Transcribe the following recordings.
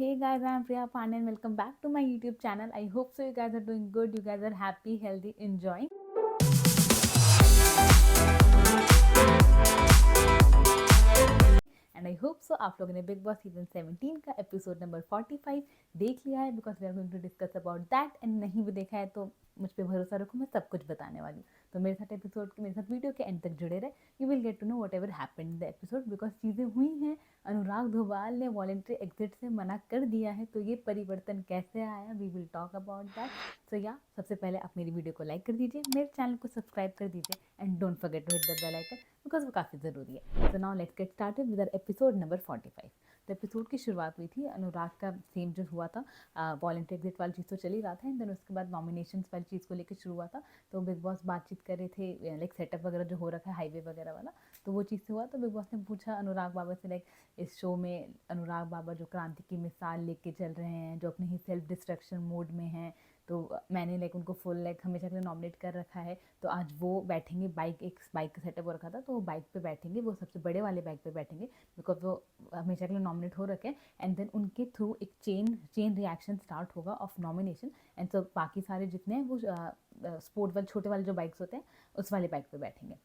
Hey guys, I'm Priya Pandey and welcome back to my YouTube channel. I hope so you guys are doing good, you guys are happy, healthy, enjoying. And I hope सो आप लोगों ने big boss season 17 का episode number 45 देख लिया है because we are going to discuss about that and नहीं भी देखा है तो मुझ पर भरोसा रखो, मैं सब कुछ बताने वाली हूँ. तो मेरे साथ एपिसोड के मेरे साथ वीडियो के एंड तक जुड़े रहे. You will get to know whatever happen in the episode because चीज़ें हुई हैं. अनुराग धोबाल ने वॉलेंट्री एग्जिट से मना कर दिया है, तो ये परिवर्तन कैसे आया, we will talk about that. So या सबसे पहले आप मेरी वीडियो को लाइक कर दीजिए, मेरे चैनल को सब्सक्राइब कर दीजिए and don't forget to hit the bell icon because वो काफ़ी ज़रूरी है. So now let's get started with episode number 45. तो एपिसोड की शुरुआत हुई थी अनुराग का सेम जो हुआ था, वॉलेंट्री एग्जिट वाली चीज़ तो चल ही रहा था एंड देन उसके बाद नॉमिनेशंस वाली चीज़ को लेकर शुरू हुआ था. तो बिग बॉस बातचीत कर रहे थे लाइक सेटअप वगैरह जो हो रखा है हाईवे वगैरह वाला, तो वो चीज़ से हुआ. तो बिग बॉस ने पूछा अनुराग बाबा से लाइक इस शो में अनुराग बाबा जो क्रांति की मिसाल लेके चल रहे हैं, जो अपने ही सेल्फ डिस्ट्रक्शन मोड में हैं, तो मैंने लाइक उनको फुल लाइक हमेशा के लिए नॉमिनेट कर रखा है. तो आज वो बैठेंगे बाइक, एक बाइक का सेटअप हो रखा था तो वो बाइक पे बैठेंगे, वो सबसे बड़े वाले बाइक पे बैठेंगे बिकॉज वो हमेशा के लिए नॉमिनेट हो रखे हैं. एंड देन उनके थ्रू एक चेन रिएक्शन स्टार्ट होगा ऑफ नॉमिनेशन एंड तो बाकी सारे जितने हैं वो स्पोर्ट वाले छोटे वाले जो बाइक्स होते हैं उस वाले बाइक पे बैठेंगे.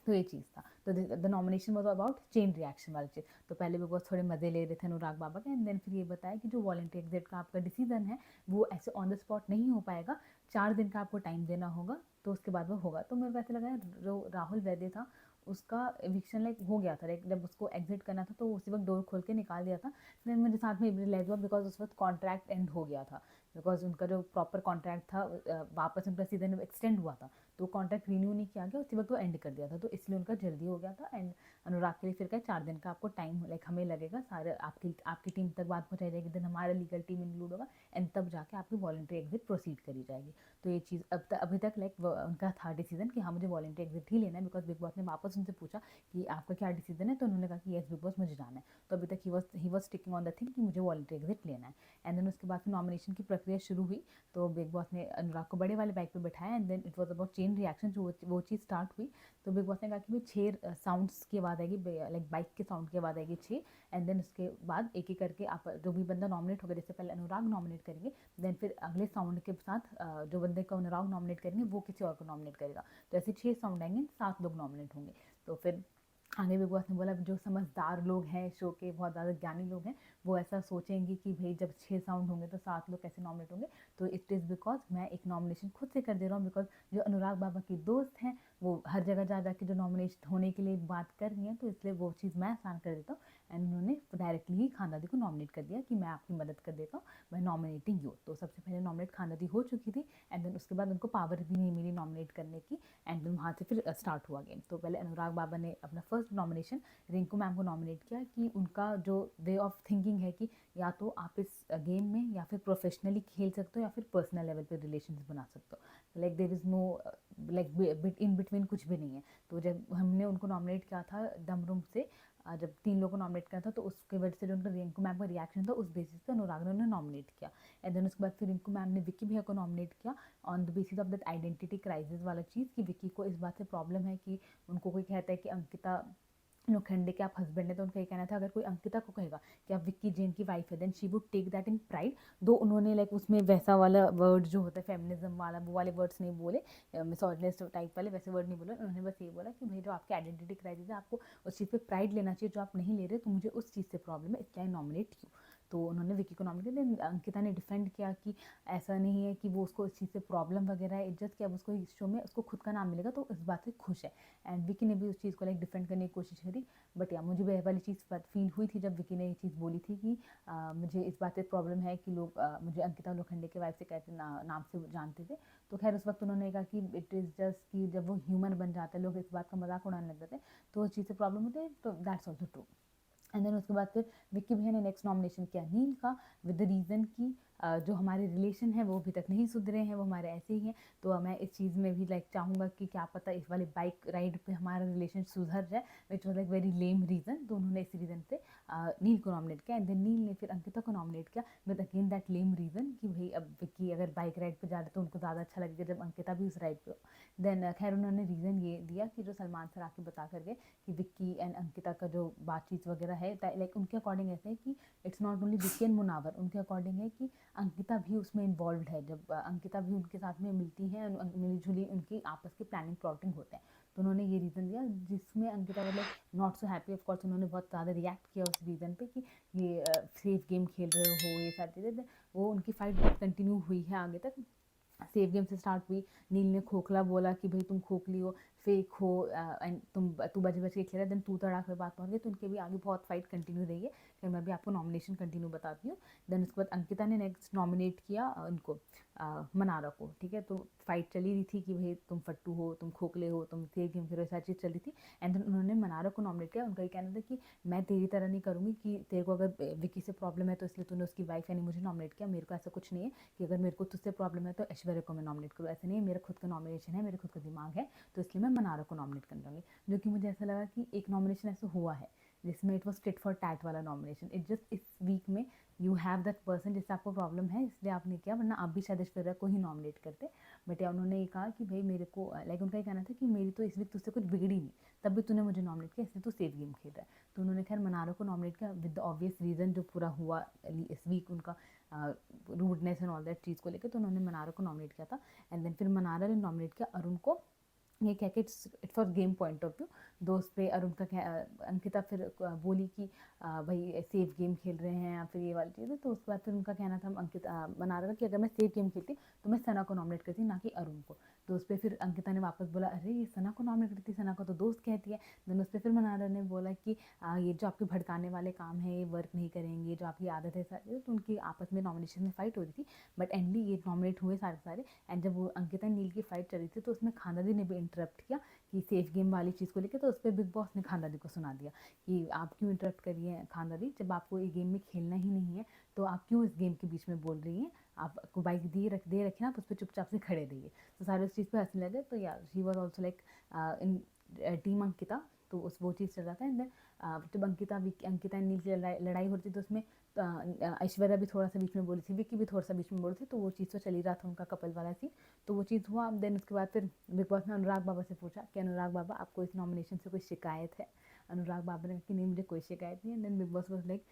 तो ये चीज़ था. तो the nomination was about chain reaction वाली चीज़. तो पहले भी बहुत थोड़े मज़े ले रहे थे अनुराग बाबा के एंड देन फिर ये बताया कि जो वॉलेंट्री एग्जिट का आपका डिसीजन है वो ऐसे ऑन द स्पॉट नहीं हो पाएगा, 4 दिन का आपको टाइम देना होगा, तो उसके बाद वो होगा. तो मेरे को ऐसा लगा जो राहुल वैद्य था उसका एविक्शन लाइक हो गया था, लाइक जब उसको एग्जिट करना था तो उसी वक्त डोर खोल के निकाल दिया था. फिर मेरे साथ में रियलाइज हुआ बिकॉज उस वक्त कॉन्ट्रैक्ट एंड हो गया था, बिकॉज उनका जो प्रॉपर कॉन्ट्रैक्ट था वापस उनका सीजन एक्सटेंड हुआ था तो कॉन्ट्रैक्ट रिन्यू नहीं किया गया, उसी वक्त वो एंड कर दिया था. तो इसलिए उनका जल्दी हो गया था एंड अनुराग के लिए फिर क्या 4 दिन का आपको टाइम लाइक हमें लगेगा, सारे आपकी टीम तक बात पहुँचाई जाएगी, देन हमारा लीगल टीम इंक्लूड होगा एंड तब जाके आपकी वॉलेंट्री एग्जिट प्रोसीड करी जाएगी. तो ये चीज़ अभी तक लाइक उनका था डिसीजन कि हाँ मुझे वॉलेंट्री एग्जिट ही लेना है बिकॉज बिग बॉस ने वापस उनसे पूछा कि आपका क्या डिसीजन है, तो उन्होंने कहा कि येस बिग बॉस मुझे जाना है. तो अभी तक he was sticking on the thing कि मुझे वॉलेंट्री एग्जिट लेना है. एंड देन उसके बाद फिर नॉमिनेशन की प्रक्रिया शुरू हुई. तो बिग बॉस ने अनुराग को बड़े वाले बाइक पे बैठाया and then it was about chain reaction, जो वो चीज़ स्टार्ट हुई. तो बिग बॉस ने कहा कि भाई 6 साउंड्स की आवाज़ आएगी, लाइक बाइक के साउंड की आवाज़ आएगी 6. एंड देन उसके बाद एक एक करके आप जो भी बंदा नॉमिनेट होगा, जैसे पहले अनुराग नॉमिनेट करेंगे, देन फिर अगले साउंड के साथ जो बंदे को अनुराग नॉमिनेट करेंगे वो किसी और को नॉमिनेट करेगा. तो ऐसे 6 साउंड आएंगे, 7 लोग नॉमिनेट होंगे. तो फिर आगे बिग बॉस ने बोला जो समझदार लोग हैं, शो के बहुत ज़्यादा ज्ञानी लोग हैं, वो ऐसा सोचेंगे कि भाई जब 6 साउंड होंगे तो 7 लोग कैसे नॉमिनेट होंगे. तो इट इज़ बिकॉज मैं एक नॉमिनेशन खुद से कर दे रहा हूँ बिकॉज जो अनुराग बाबा की दोस्त हैं वो हर जगह जा जाके जो नॉमिनेशन होने के लिए बात कर रही हैं, तो इसलिए वो चीज़ मैं आसान कर देता हूँ. एंड उन्होंने डायरेक्टली ही खानदादी को नॉमिनेट कर दिया कि मैं आपकी मदद कर देता हूँ बाय नॉमिनेटिंग यू. तो सबसे पहले नॉमिनेट खानदादी हो चुकी थी एंड देन उसके बाद उनको पावर भी नहीं मिली नॉमिनेट करने की एंड देन वहाँ से फिर स्टार्ट हुआ गेम. तो पहले अनुराग बाबा ने अपना फर्स्ट नॉमिनेशन रिंकू मैम को नॉमिनेट किया कि उनका जो वे ऑफ थिंकिंग है कि या तो आप इस गेम में या फिर प्रोफेशनली खेल सकते हो या फिर पर्सनल लेवल पे रिलेशंस बना सकते हो, like there is no like in between कुछ भी नहीं है. तो जब हमने उनको नॉमिनेट किया था दम रूम से, जब 3 लोगों को नॉमिनेट किया था तो उसके वजह से जो उनका रिंकू मैम का रिएक्शन था उस बेसिस पे अनुराग ने उन्हें नॉमिनेट किया. एंड देन उसके बाद फिर रिंकू मैम ने विक्की भैया को नॉमिनेट किया on the basis of that identity crisis वाला चीज़ कि विक्की को इस बात से प्रॉब्लम है कि उनको कोई कहता है कि अंकिता लोखंडे के आप हस्बैंड है, तो उनका ये कहना था अगर कोई अंकिता को कहेगा कि आप विक्की जैन की वाइफ है then she would take that in pride. Though उन्होंने लाइक उसमें वैसा वाला वर्ड जो होता है फेमिनिज्म वाला वो वाले वर्ड्स नहीं बोले, मिसोजिनिस्ट टाइप वाले वैसे वर्ड नहीं बोले. उन्होंने बस ये बोला कि भाई जो आपकी आइडेंटिटी क्राइसिस है आपको उस चीज़ पे प्राइड लेना चाहिए जो आप नहीं ले रहे, तो मुझे उस चीज़ से प्रॉब्लम है इसलिए नॉमिनेट यू. तो उन्होंने विक्की को नॉमिनेट किया. अंकिता ने डिफेंड किया कि ऐसा नहीं है कि वो उसको इस चीज़ से प्रॉब्लम वगैरह है, जस्ट कि अब उसको इस शो में उसको खुद का नाम मिलेगा तो इस बात से खुश है. एंड विक्की ने भी उस चीज़ को लाइक डिफेंड करने की कोशिश करी. बट या मुझे वह वाली चीज़ फील हुई थी जब विकी ने ये चीज़ बोली थी कि मुझे इस बात से प्रॉब्लम है कि लोग मुझे अंकिता लोखंडे के वाइफ से कहते नाम से जानते थे. तो खैर उस वक्त उन्होंने कहा कि इट इज़ जस्ट कि जब वो ह्यूमन बन जाते हैं लोग इस बात का मजाक उड़ाने लग जाते हैं, तो उस चीज़ से प्रॉब्लम होती है. तो that's also true. And then उसके बाद फिर विक्की भैया ने नेक्स्ट नॉमिनेशन किया नील का विद द रीज़न कि जो हमारे रिलेशन है वो अभी तक नहीं सुधरे हैं, वो हमारे ऐसे ही हैं. तो मैं इस चीज़ में भी लाइक चाहूँगा कि क्या पता इस वाले बाइक राइड पे हमारा रिलेशन सुधर जाए, which was like very lame reason. तो उन्होंने इस रीज़न से नील को नॉमिनेट किया. एंड देन नील ने फिर अंकिता को नॉमिनेट किया with again that lame reason कि भाई अब विक्की अगर बाइक राइड पे जा रहे तो उनको ज़्यादा अच्छा लगेगा जब अंकिता भी उस राइड पे हो. देन खैर उन्होंने रीज़न ये दिया कि जो सलमान सर आके बता कर गए कि विक्की एंड अंकिता का जो बातचीत वगैरह है, लाइक उनके अकॉर्डिंग ऐसे है कि it's not only Vicky and Munawar, उनके अकॉर्डिंग है कि अंकिता भी उसमें इन्वॉल्व है। जब अंकिता भी उनके साथ में मिलती है, मिलीजुली उनकी आपस की प्लानिंग प्लॉटिंग होते हैं। तो उन्होंने ये रीज़न दिया जिसमें Ankita was like not so happy. Of course उन्होंने बहुत ज़्यादा रिएक्ट किया उस रीज़न पे कि ये सेफ गेम खेल रहे हो, ये सारी चीज़ें। वो उनकी फाइट बहुत कंटिन्यू हुई है आगे तक। सेफ गेम से स्टार्ट हुई, नील ने खोखला बोला कि भाई तुम खोखली हो, फेक हो, एंड तू बच बच के खेला, देन तू तड़ाक पे बात पहुंच गई। तो उनके भी आगे बहुत फाइट कंटिन्यू रही है। फिर मैं भी आपको नॉमिनेशन कंटिन्यू बताती हूँ। देन उसके बाद अंकिता ने नेक्स्ट नॉमिनेट किया उनको मनारा को, ठीक है। तो फाइट चली रही थी कि भाई तुम फट्टू हो, तुम खोखले हो, तुम सेफ गेम खेलो, सारी चीज़ चल रही थी। एंड देन उन्होंने मनारा को नॉमिनेट किया। उनका ये कहना था कि मैं तेरी तरह नहीं करूँगी कि तेरे को अगर विकी से प्रॉब्लम है तो इसलिए तूने उसकी वाइफ यानी मुझे नॉमिनेट किया। मेरे को ऐसा कुछ नहीं है कि अगर मेरे को तुझसे प्रॉब्लम है तो ऐश्वर्या को मैं नॉमिनेट करूँ, ऐसा नहीं है। मेरा खुद का नॉमिनेशन है, मेरे खुद का दिमाग है, तो इसलिए मैं मनारा को नॉमिनेट कर दूँगी। जो कि मुझे ऐसा लगा कि एक नॉमिनेशन ऐसा हुआ है जिसमें it was tit for tat वाला नॉमिनेशन। इट जस्ट इस वीक में यू हैव दैट पर्सन जिससे आपको प्रॉब्लम है, इसलिए आपने किया, वरना आप भी शायद ऐश्वर्या को ही नॉमिनेट करते। बट या उन्होंने ये कहा कि भाई मेरे को लाइक उनका ये कहना था कि मेरी तो इस वीक तुझसे कुछ बिगड़ी नहीं, तब भी तूने मुझे नॉमिनेट किया, इसलिए तू सेफ गेम खेल रहा है। तो उन्होंने खैर मनारा को नॉमिनेट किया विद द ऑब्वियस रीज़न जो पूरा हुआ इस वीक उनका रूडनेस एंड ऑल दैट चीज़ को लेकर। तो उन्होंने मनारा को नॉमिनेट किया था। एंड देन फिर मनारा ने नॉमिनेट किया अरुण को, ये कह के it for game point of view. दोस्त पे अरुण का अंकिता फिर बोली कि भाई सेफ गेम खेल रहे हैं या फिर ये वाली चीज़ है। तो उसके बाद फिर उनका कहना था अंकिता मनारा का कि अगर मैं सेफ गेम खेलती तो मैं सना को नॉमिनेट करती, ना कि अरुण को। तो उस पर फिर अंकिता ने वापस बोला अरे ये सना को नॉमिनेट करती, सना को तो दोस्त कहती है। देन उस पर फिर मनारा ने बोला कि ये जो आपके भड़काने वाले काम है ये वर्क नहीं करेंगे, जो आपकी आदत है सारी, तो उनकी आपस में नॉमिनेशन में फाइट हो रही थी। बट एंडली ये नॉमिनेट हुए सारे सारे। एंड जब वो अंकिता नील की फाइट चल रही थी तो उसमें खानदादी ने भी इंटरप्ट किया कि सेफ गेम वाली चीज़ को लेकर। तो उस पर बिग बॉस ने खानदादी को सुना दिया कि आप क्यों इंटरप्ट करिए खानदादी, जब आपको ये गेम में खेलना ही नहीं है तो आप क्यों इस गेम के बीच में बोल रही हैं। आपको बाइक दे रखे ना, आप उस पर चुपचाप से खड़े रहिए। तो सारे उस चीज़ पे हंसने लगे। तो यार she was also like in team Ankita. तो उस वो चीज़ चल रहा था। एंड देन जब अंकिता नील की लड़ाई हो रही थी तो उसमें ऐश्वर्या भी थोड़ा सा बीच में बोली थी, विक्की भी थोड़ा सा बीच में बोली थी। तो वो चीज़ तो चल ही रहा था उनका कपल वाला सीन। तो वो चीज़ हुआ। देन उसके बाद फिर बिग बॉस ने अनुराग बाबा से पूछा कि अनुराग बाबा आपको इस नॉमिनेशन से कोई शिकायत है। अनुराग बाबा ने कहा कि नहीं मुझे कोई शिकायत नहीं है। Then Bigg Boss was like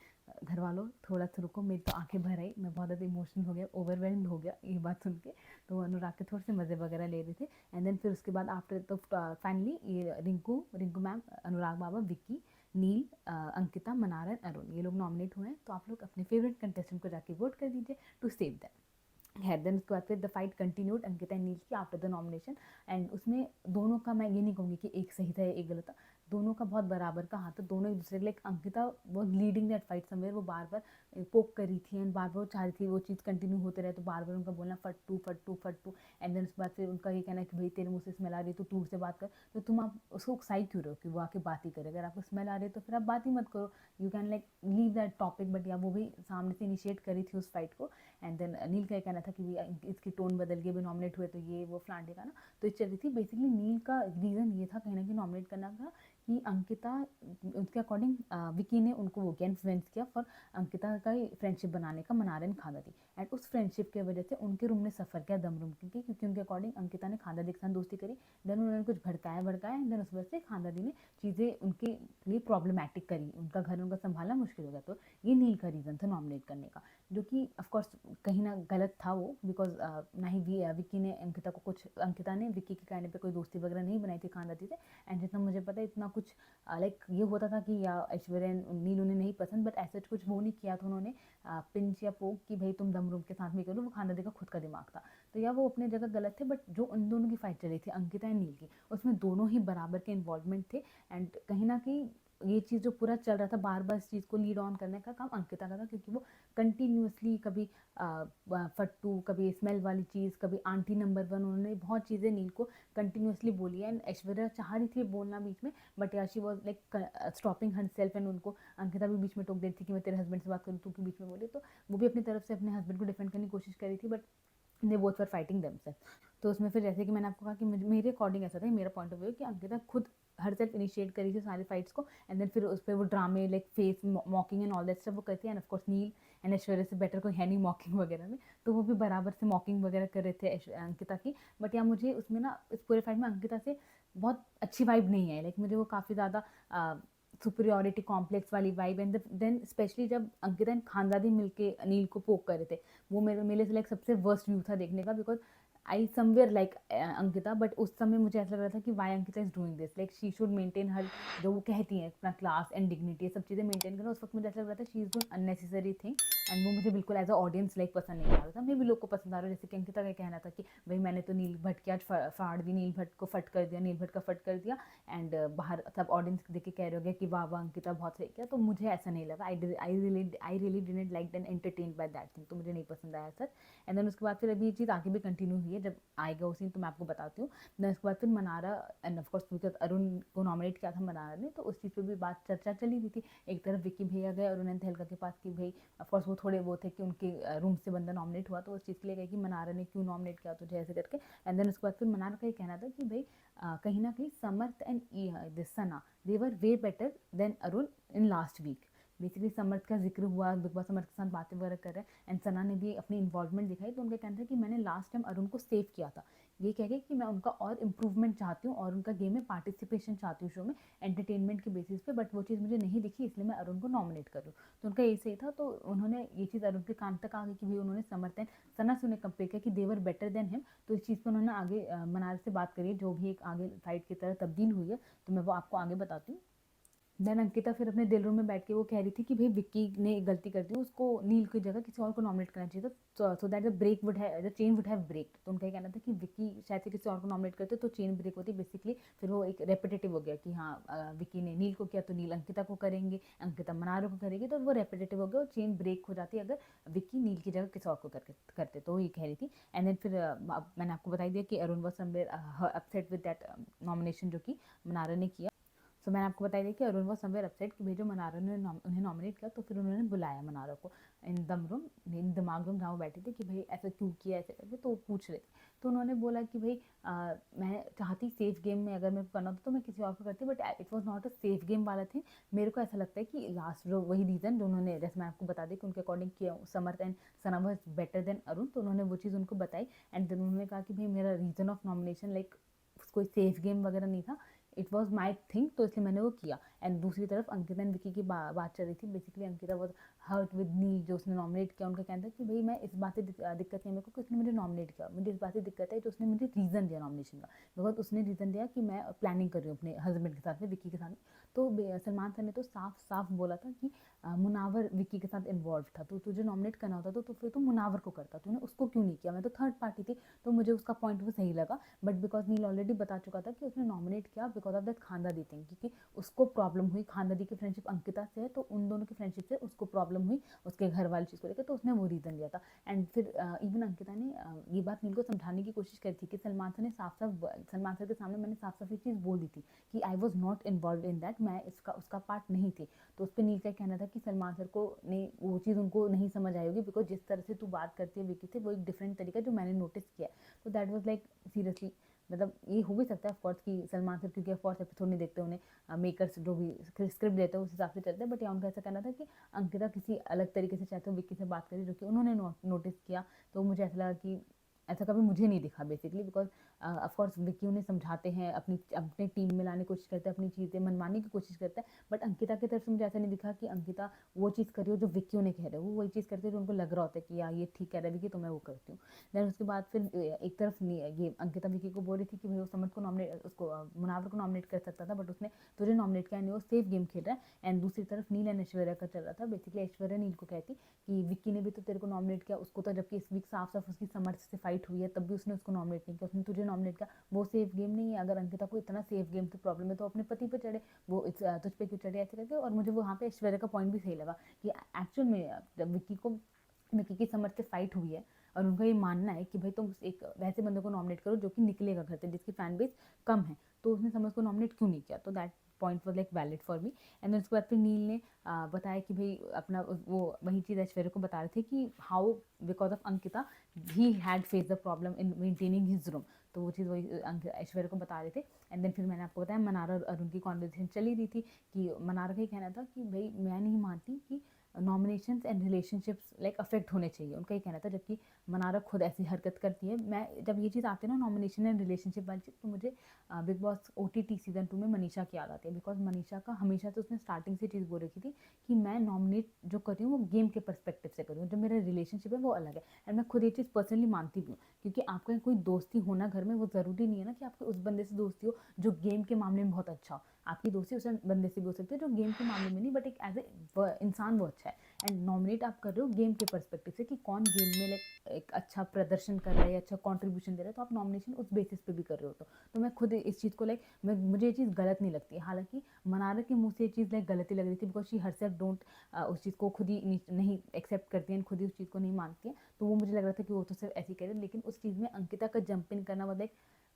घर वालों थोड़ा सा रुको, मेरी तो आंखें भर आई, मैं बहुत ज़्यादा इमोशनल हो गया, ओवरवेल्ड हो गया ये बात सुन के। तो अनुराग के थोड़े से मज़े वगैरह ले रहे थे। एंड देन फिर उसके बाद आफ्टर तो फाइनली ये रिंकू मैम, अनुराग बाबा, विक्की, नील, अंकिता, मनारा, अरुण, ये लोग नॉमिनेट हुए हैं। तो आप लोग अपने फेवरेट कंटेस्टेंट को जाके वोट कर दीजिए टू सेव दैम। है देन उसके बाद फिर the fight continued Ankita and Neil की आफ्टर द नॉमिनेशन। एंड उसमें दोनों का मैं ये नहीं कहूँगी कि एक सही था या एक गलत था, दोनों का बहुत बराबर का हाथ था। दोनों एक दूसरे के लाइक अंकिता वो लीडिंग दैट फाइट समवेयर, वो बार बार पोक कर रही थी एंड बार बार वो चाह रही थी वो चीज़ कंटिन्यू होते रहे। तो बार बार उनका बोलना फट्टू फट्टू फट्टू। एंड देन उसके बाद फिर उनका ये कहना है कि भाई तेरे मुँह से स्मेल आ रही है तो तू उससे बात कर। तो तुम आप उसको उकसाई क्यों रहे हो कि वो आके बात ही करे। अगर आपको स्मेल आ रही है तो फिर आप बात ही मत करो, you can like leave that topic. But या वो भी सामने से इनिशिएट करी थी उस फाइट को। एंड देन नील का कहना था कि इसकी टोन बदल गई, भी नॉमिनेट हुए तो ये वो फ्लांटे का ना। तो ये चल रही थी। बेसिकली नील का रीज़न ये था कहीं ना कहीं नॉमिनेट करना था कि अंकिता, उसके अकॉर्डिंग विकी ने उनको वो किया, इन्फ्लुएंस किया फॉर अंकिता का फ्रेंडशिप बनाने का, मनारन खानदादी। एंड उस फ्रेंडशिप की वजह से उनके रूम ने सफ़र किया दम रूम क्योंकि उनके अकॉर्डिंग अंकिता ने खानदादी के साथ दोस्ती करी। देन उन्होंने कुछ भड़काया एंड देन उस वजह से खानदादी ने चीज़ें उनके लिए प्रॉब्लमैटिक करी, उनका घर उनका संभालना मुश्किल हो गया। तो ये नील का रीज़न था नॉमिनेट करने का, जो कि ऑफकोर्स कहीं ना गलत था वो। बिकॉज ना ही विक्की ने अंकिता को कुछ, अंकिता ने विक्की के कहने पे कोई दोस्ती वगैरह नहीं बनाई थी खानदादी से। एंड जितना मुझे पता है इतना कुछ लाइक ये होता था कि या ऐश्वर्या नील उन्हें नहीं पसंद, बट ऐसा कुछ वो नहीं किया था उन्होंने पिंच या पोक कि भाई तुम दम रूम के साथ में करो। वो खानदादी का खुद का दिमाग था। तो या वो अपने जगह गलत थे। बट जो उन दोनों की फाइट चली थी अंकिता एंड नील की, उसमें दोनों ही बराबर के इन्वॉल्वमेंट थे। एंड कहीं ना कहीं ये चीज़ जो पूरा चल रहा था बार बार इस चीज़ को लीड ऑन करने का काम अंकिता का था, क्योंकि वो कंटिन्यूसली कभी फट्टू, कभी स्मेल वाली चीज़, कभी आंटी नंबर 1, उन्होंने बहुत चीज़ें नील को कंटिन्यूसली बोली है। एंड ऐश्वर्या चाह रही थी बोलना बीच में, बट या she was like stopping her self. And उनको अंकिता भी बीच में टोक देती थी कि मैं तेरे हस्बैंड से बात करूँ, तू क्यों बीच में बोले। तो वो भी अपनी तरफ से अपने हस्बैंड को डिफेंड करने की कोशिश करी थी, but they both were fighting themselves. तो उसमें फिर जैसे कि मैंने आपको कहा कि मेरे अकॉर्डिंग ऐसा था, मेरा पॉइंट ऑफ व्यू कि अंकिता खुद हर सेल्फ इनिशिएट करी थी सारी फाइट्स को। एंड देन फिर उस पर वो ड्रामे like face mocking and all that stuff वो करती है। And of course Neel and Aishwarya से बेटर कोई है नहीं मॉकिंग वगैरह में, तो वो भी बराबर से मॉकिंग वगैरह कर रहे थे अंकिता की। बट यहाँ मुझे उसमें ना इस पूरे फाइट में अंकिता से बहुत अच्छी वाइब नहीं है, लाइक मुझे वो काफ़ी ज़्यादा सुपरियोरिटी कॉम्प्लेक्स वाली वाइब, एंड देन स्पेशली जब अंकिता एंड खानदादी मिलके अनिल को पोक कर रहे थे, वो मेरे से लाइक सबसे वर्स्ट व्यू था देखने का, because I somewhere like Ankita, but उस समय मुझे ऐसा लग रहा था कि why Ankita is doing this, like she should maintain her, जो वो कहती हैं अपना क्लास एंड डिग्निटी, सब चीज़ें मेंटेन करना। उस वक्त मुझे ऐसा लग रहा था she is doing unnecessary thing, and वो मुझे बिल्कुल एज अ ऑडियंस लाइक पसंद नहीं आ रहा था। मे भी लोग को पसंद आ रहा है, जैसे कि अंकिता का कहना था कि भाई मैंने तो नील भट्ट की आज फाड़ दी, नील भट्ट को फट कर दिया, नील भट्ट का फट कर दिया, एंड बाहर सब ऑडियंस देख के कह रहे हो कि वाह वाह अंकिता बहुत सही किया। तो मुझे ऐसा नहीं लगा, I really didn't like then entertain by that thing, तो मुझे नहीं पसंद आया सर। एंड देन उसके बाद फिर अभी ये चीज़ आगे भी कंटिन्यू हुई है, जब आएगा उस सीन तो मैं आपको बताती हूँ। देन उसके बाद फिर Mannara and of course because Arun को नॉमिनेट किया था मनारा ने, तो उस चीज़ पर भी बात चर्चा चली रही थी। एक तरफ विक्की भैया गए अरुण एंड तहलका के पास कि भाई ऑफकोर्स वो थोड़े वो थे कि उनके रूम से बंदा नॉमिनेट हुआ, तो उस चीज़ के लिए गए कि मनारा ने क्यों नॉमिनेट किया तुझे ऐसे करके। एंड देन उसके बाद फिर मनारा का ये कहना था कि भाई कहीं ना कहीं Samarth and this Sana they were way better than Arun in last week. Basically Samarth का जिक्र हुआ, बिग बॉस समर्थ के साथ बातें वगैरह कर रहे हैं, एंड सना ने भी अपनी इन्वॉल्वमेंट दिखाई, तो उनका कहना था कि मैंने लास्ट टाइम अरुण को सेव किया था, ये कह के कि मैं उनका और इम्प्रूवमेंट चाहती हूँ और उनका गेम में पार्टिसिपेशन चाहती हूँ शो में एंटरटेनमेंट के बेसिस पे, बट वो चीज़ मुझे नहीं दिखी, इसलिए मैं अरुण को नॉमिनेट करूँ। तो उनका ये सही था, तो उन्होंने ये चीज़ अरुण के कान तक आ गई कि भाई उन्होंने समर्थ एंड सना से उन्हें कंपेयर किया कि देवर बेटर देन हिम, तो इस चीज़ पर उन्होंने आगे मनार से बात करी, जो भी एक आगे फाइट की तरह तब्दील हुई है, तो मैं वो आपको आगे बताती हूँ। देन अंकिता फिर अपने दिल रूम में बैठ के वो कह रही थी कि भाई विक्की ने एक गलती कर दी, उसको नील की जगह किसी और को नॉमिनेट करना चाहिए था, so that the break would है the chain would have break. तो उनका कहना था कि विक्की शायद से किसी और को नॉमिनेट करते तो चेन ब्रेक होती बेसिकली। फिर वो एक रेपिटेटिव हो गया कि हाँ विक्की ने नील को किया तो नील अंकिता को करेंगे, अंकिता मनारो को करेगी, तो वो रेपिटेटिव हो गया और चेन ब्रेक हो जाती अगर विक्की नील की जगह किसी और को करते, तो ये कह रही थी। एंड देन फिर मैंने आपको बताई दिया कि Arun was somewhere upset with that nomination जो कि मनारा ने किया। सो मैंने आपको बताया कि अरुण वॉज समवेयर अपसेट कि भाई जो मनारा ने उन्हें नॉमिनेट किया, तो फिर उन्होंने बुलाया मनारा को इन दम रूम, इन दिमाग रूम जहाँ वो बैठे थे कि भाई ऐसा क्यों किया ऐसे करके, तो वो पूछ रहे थे। तो उन्होंने बोला कि भाई मैं चाहती सेफ गेम में अगर मेरे को करना होता तो मैं किसी और को करती, but it was not a safe game वाला थिंग। मेरे को ऐसा लगता है कि लास्ट जो वही रीज़न जो उन्होंने, जैसे मैं आपको बता दी कि उनके अकॉर्डिंग किया Samarth and Sana was better than Arun, तो उन्होंने वो चीज़ उनको बताई। एंड देन उन्होंने कहा कि भाई मेरा रीज़न ऑफ नॉमिनेशन लाइक कोई सेफ गेम वगैरह नहीं था, इट वॉज माई थिंग, तो इसलिए मैंने वो किया। एंड दूसरी तरफ अंकिता एंड विकी की बात चल रही थी, basically Ankita was hurt with Neil जो उसने नॉमिनेट किया। उनका कहना था कि भाई मैं इस बात से दिक्कत नहीं है मेरे को कि उसने मुझे नॉमिनेट किया, मुझे इस बात से दिक्कत है जो उसने मुझे रीज़न दिया नॉमिनेशन का, बिकॉज उसने रीज़न दिया कि मैं प्लानिंग कर रही हूँ अपने हस्बैंड के साथ में, विक्की के साथ में। तो सलमान सर ने तो साफ साफ बोला था कि मुनावर विक्की के साथ इन्वॉल्व था, तो तुझे नॉमिनेट करना होता तो फिर तू मुनावर को करता, तूने उसको क्यों नहीं किया, मैं तो थर्ड पार्टी थी। तो मुझे उसका पॉइंट वो सही लगा, बट बिकॉज नील ऑलरेडी बता चुका था कि उसने नॉमिनेट किया बिकॉज ऑफ दैट खानदादी थिंग, क्योंकि उसको प्रॉब्लम हुई, खानदादी की फ्रेंडशिप अंकिता से है, तो उन दोनों की फ्रेंडशिप से उसको प्रॉब्लम हुई उसके घर वाली चीज़ को लेकर, तो उसने वो रीज़न दिया था। एंड फिर इवन अंकिता ने ये बात नील को समझाने की कोशिश करी थी कि सलमान सर ने सलमान सर के सामने मैंने साफ साफ ये चीज़ बोल दी थी कि I was not involve in that, मैं उसका पार्ट नहीं थी। तो उस पर नील का कहना था कि सलमान सर को ने वो चीज़ उनको नहीं समझ आई होगी, बिकॉज जिस तरह से तू बात करती है विकी से वो एक डिफरेंट तरीका जो मैंने नोटिस किया है। तो दैट वॉज लाइक सीरियसली, मतलब ये हो भी सकता है ऑफकोर्स कि सलमान सर क्योंकि ऑफकोर्स एपिसोड नहीं देखते, उन्हें मेकर्स जो भी स्क्रिप्ट देते हैं उस हिसाब से चलते हैं, बट यहाँ उनका ऐसा कहना था कि अंकिता किसी अलग तरीके से चाहते हो विक्की से बात करी जो कि उन्होंने नोटिस किया। तो मुझे ऐसा लगा कि ऐसा कभी मुझे नहीं दिखा बेसिकली, बिकॉज ऑफकोर्स विक्की उन्हें समझाते हैं, अपने टीम में लाने की कोशिश करते हैं, अपनी चीज़ें मनवाने की कोशिश करता है, बट अंकिता की तरफ से मुझे ऐसा नहीं दिखा कि अंकिता वो चीज़ करी हो जो विक्की उन्हें कह रहे हो, वो वही चीज़ करते हैं जो उनको लग रहा होता है कि यार ये ठीक कह रहा है विक्की, तो मैं वो करती हूँ। देन उसके बाद फिर एक तरफ ये अंकिता विक्की को बोल रही थी कि भाई वो समर्थ को नॉमिनेट, उसको मुनावर को नॉमिनेट कर सकता था, बट उसने तुझे नॉमिनेट किया नहीं, वो सेफ गेम खेल रहा है। एंड दूसरी तरफ नील एंड ऐश्वर्या का चल रहा था, बेसिकली ऐश्वर्या नील को कहती कि विक्की ने भी तो तेरे को नॉमिनेट किया, उसको तो जबकि इस वीक साफ साफ उसकी समर्थ से फाइट हुई है तब भी उसने उसको नॉमिनेट नहीं किया, उसने तुझे नॉमिनेट किया, वो सेफ गेम नहीं है। अगर अंकिता को इतना सेफ गेम से प्रॉब्लम है तो अपने पति पे चढ़े, वो तुझ पे क्यों चढ़े ऐसे करके। और मुझे वहाँ पे ऐश्वर्या का पॉइंट भी सही लगा कि एक्चुअल में जब विक्की की समर्थ से फाइट हुई है और उनका ये मानना है कि भाई तुम एक वैसे बंदे को नॉमिनेट करो जो कि निकलेगा घर से, जिसकी फैन बेस कम है, तो उसने समर्थ को नॉमिनेट क्यों नहीं किया। तो that point was like valid for me. And उसके बाद फिर नील ने बताया कि भाई अपना वो वही चीज़ ऐश्वर्या को बता रहे थे कि how because of Ankita he had face the problem in maintaining his room, तो वो चीज़ वही ऐश्वर्या को बता रहे थे। एंड देन फिर मैंने आपको बताया मनारा और अरुण की कॉन्वर्सेशन चली रही थी कि मनारा का ही कहना था कि भाई मैं नहीं मानती कि nominations and relationships like affect होने चाहिए, उनका ये कहना था। जबकि मनारा खुद ऐसी हरकत करती है। मैं जब ये चीज़ आती है ना नॉमिनेशन एंड रिलेशनशिप वाली चीज़, तो मुझे बिग बॉस OTT सीजन 2 में मनीषा की याद आती है। बिकॉज मनीषा का हमेशा से उसने स्टार्टिंग से चीज़ बोल रखी थी कि मैं नॉमिनेट जो कर रही हूँ वो गेम के पर्सपेक्टिव से कर रही हूँ, जो मेरा रिलेशनशिप है वो अलग है। एंड मैं खुद ये चीज़ पर्सनली मानती भी हूँ, क्योंकि आपका कोई दोस्ती होना घर में वो ज़रूरी नहीं है ना कि आपके उस बंदे से दोस्ती हो जो गेम के मामले में बहुत अच्छा हो। आपकी दोस्ती उस बंदे से भी हो सकती है जो गेम के मामले में नहीं, बट एक एज ए इंसान वो अच्छा है। एंड नॉमिनेट आप कर रहे हो गेम के पर्सपेक्टिव से कि कौन गेम में लाइक एक अच्छा प्रदर्शन कर रहा है या अच्छा कंट्रीब्यूशन दे रहा है, तो आप नॉमिनेशन उस बेसिस पे भी कर रहे हो। तो मैं खुद इस चीज़ को लाइक मुझे ये चीज़ गलत नहीं लगती है। हालांकि मनारा के मुंह से ये चीज़ लाइक गलती लग रही थी, बिकॉज शी हरसेल्फ डोंट उस चीज़ को खुद ही नहीं एक्सेप्ट करती है, खुद ही उस चीज़ को नहीं मानती है। तो वो मुझे लग रहा था कि वो तो सिर्फ ऐसे ही करे, लेकिन उस चीज़ में अंकिता का जंप इन करना मतलब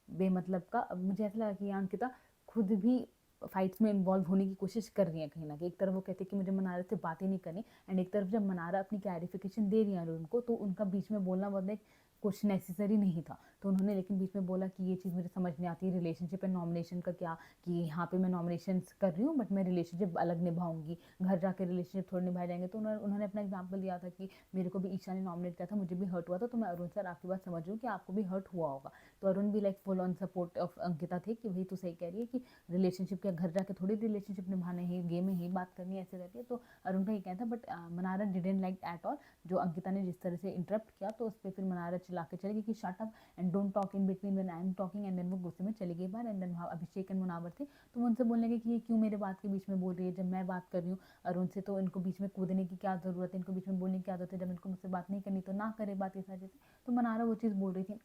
बेमतलब का। अब मुझे ऐसा लगा कि यहाँ अंकिता खुद भी फाइट्स में इन्वॉल्व होने की कोशिश कर रही है कहीं ना कहीं। एक तरफ वो कहते हैं कि मुझे मनारा से बातें नहीं करनी, एंड एक तरफ जब मनारा अपनी क्लैरिफिकेशन दे रही है उनको, तो उनका बीच में बोलना मतलब कुछ नेसेसरी नहीं था। तो उन्होंने लेकिन बीच में बोला कि ये चीज़ मुझे समझ नहीं आती, रिलेशनशिप एंड नॉमिनेशन का क्या, कि यहाँ पे मैं नॉमिनेशन कर रही हूँ बट मैं रिलेशनशिप अलग निभाऊंगी, घर जाकर रिलेशनशिप थोड़े निभाए जाएंगे। तो उन्होंने अपना एग्जाम्पल दिया था कि मेरे को भी ईशा ने नॉमिनेट किया था, मुझे भी हर्ट हुआ था, तो मैं अरुण सर आपकी बात समझ रही हूँ कि आपको भी हर्ट हुआ होगा। तो अरुण भी like full on support of Ankita थे कि भाई तू सही कह रही है कि रिलेशनशिप के घर जाके थोड़ी रिलेशनशिप निभाने हैं, गेम में ही बात करनी है, ऐसे करके। तो अरुण का ये कहना था, but Mannara didn't like at all जो अंकिता ने जिस तरह से इंटरप्ट किया। तो उस पर फिर मनारा चिल्ला के चली गई कि shut up and don't talk in between when I am talking. And then वो गुस्से में चली गई बाहर। And then Abhishek and Munawar थे, तो वो उनसे बोलने लगे कि ये क्यों मेरे बात के बीच में बोल रही है, जब मैं बात कर रही हूँ अरुण से, तो इनको बीच में कूदने की क्या ज़रूरत है, इनको बीच में बोलने की क्या आदत है, जब इनको मुझसे बात नहीं करनी तो ना करे बात, ये सारी चीज़ें। तो मनारा वो चीज़ बोल रही थी।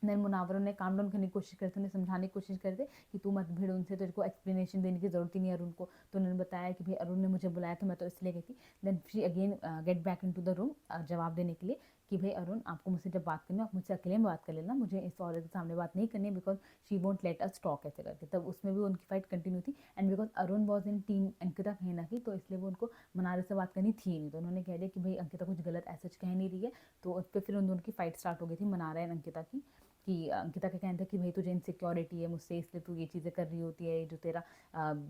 देन मुनावर ने काम डाउन करने की कोशिश करते, उन्हें समझाने की कोशिश करते कि तू मत भिड़ उनसे, तेरे को एक्सप्लेनेशन देने की जरूरत ही नहीं है अरुण को। तो उन्होंने बताया कि भाई अरुण ने मुझे बुलाया था, मैं तो इसलिए गई थी। Then she again get back into the room जवाब देने के लिए कि भाई अरुण आपको मुझसे जब बात करनी है आप मुझसे अकेले में बात कर लेना, मुझे इस औरत के सामने बात नहीं करनी है, because she won't let us talk, ऐसे करके। तब उसमें भी उनकी फाइट कंटिन्यू थी। And because Arun was in team Ankita कहीं ना कहीं, तो इसलिए वो उनको मनारे से बात करनी थी नहीं। तो उन्होंने कह दिया कि भाई अंकिता कुछ गलत ऐसा कह नहीं रही है। तो उस पर फिर उन दोनों की फाइट स्टार्ट हो गई थी, मनारा एंड अंकिता की। कि अंकिता का कहना था कि भाई तुझे इनसिक्योरिटी है मुझसे, इसलिए तू ये चीज़ें कर रही होती है, जो तेरा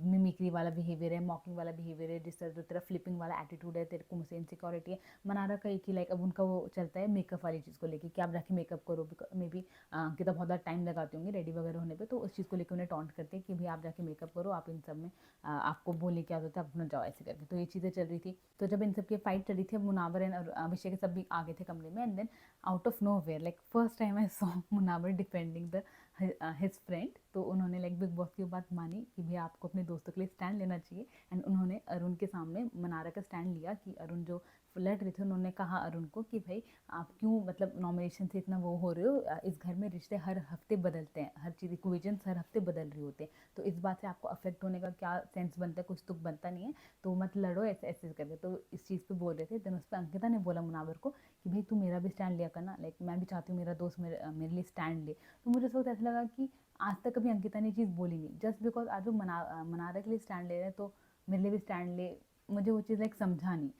मिमिक्री वाला बिहेवियर है, मॉकिंग वाला बिहेवियर है, जिस तरह जो तेरा फ्लिपिंग वाला एटीट्यूड है, तेरे को मुझसे इनसिक्योरिटी है। मनारा का एक ही लाइक अब उनका वो चलता है मेकअप वाली चीज़ को लेकर कि आप जाके मेकअप करो, मे बी अंकिता बहुत ज़्यादा टाइम लगाती होंगी रेडी वगैरह होने पर, तो उस चीज़ को लेकर उन्हें टॉन्ट करते हैं कि भाई आप जाके मेकअप करो, आप इन सब में आपको बोलने की आदत है, आप अपना जाओ, ऐसे करके। तो ये चीज़ें चल रही थी। तो जब इन सब की फाइट चल रही थी, अब मुनावर एंड अभिषेक सब भी आगे थे कमरे में। And then out of nowhere like first time I saw Munawar defending the his friend. तो उन्होंने लाइक बिग बॉस की बात मानी कि भैया आपको अपने दोस्तों के लिए स्टैंड लेना चाहिए। एंड उन्होंने अरुण के सामने मनारा का स्टैंड लिया कि अरुण जो लड़ रहे थे, उन्होंने कहा अरुण को कि भाई आप क्यों मतलब नॉमिनेशन से इतना वो हो रहे हो, इस घर में रिश्ते हर हफ्ते बदलते हैं, हर चीज़ इक्वेशंस हर हफ्ते बदल रही होते हैं, तो इस बात से आपको अफेक्ट होने का क्या सेंस बनता है, कुछ तुक बनता नहीं है, तो मत लड़ो ऐसे ऐसे करके। तो इस चीज़ पे बोल रहे थे। देन उस पर अंकिता ने बोला मुनावर को कि भाई तू मेरा भी स्टैंड लिया करना, लाइक मैं भी चाहती हूँ मेरा दोस्त मेरे लिए स्टैंड ले। तो मुझे इस वक्त ऐसा लगा कि आज तक कभी अंकिता ने चीज़ बोली नहीं, जस्ट बिकॉज आज वो मनारा के लिए स्टैंड ले रहे हैं तो मेरे लिए भी स्टैंड ले। मुझे वो चीज़ लाइक समझा नहीं।